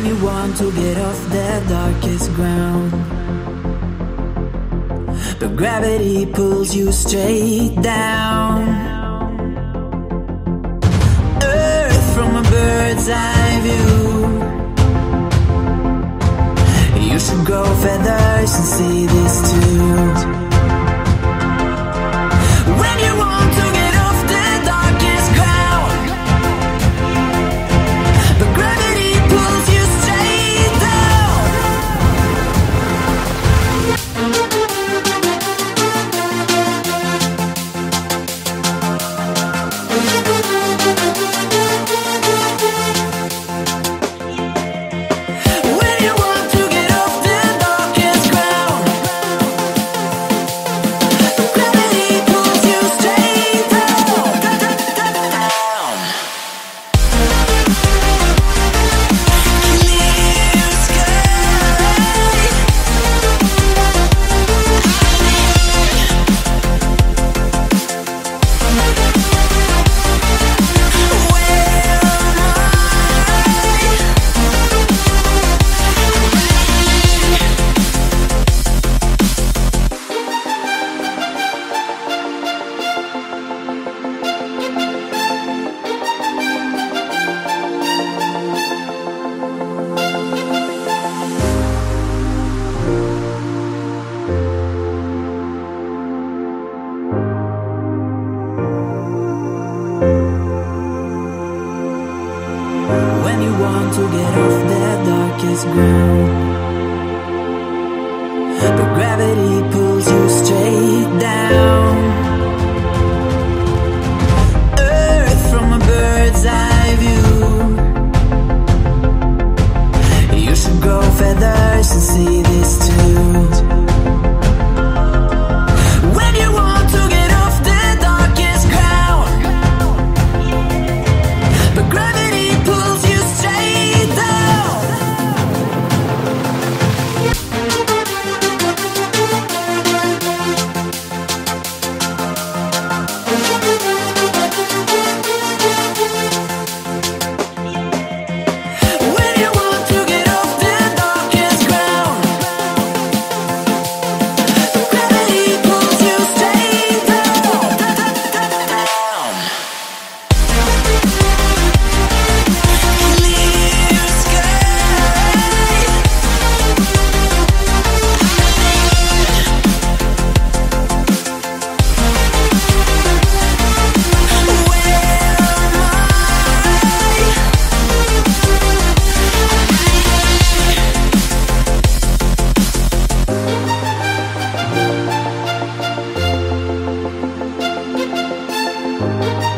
When you want to get off the darkest ground, but gravity pulls you straight down. Earth from a bird's eye view. You should grow feathers and see this too. When you want to get off the darkest ground, but gravity pulls you straight down. When you want to get off the darkest ground, but gravity pulls you straight down. Clear sky. When you want to get off the darkest ground, but gravity pulls you straight down. Earth from a bird's eye view. You should grow feathers and see this too. When you want to get off the darkest ground, but gravity pulls you straight down. When you want to get off the darkest ground, but gravity pulls you straight down. Clear sky. Where am I?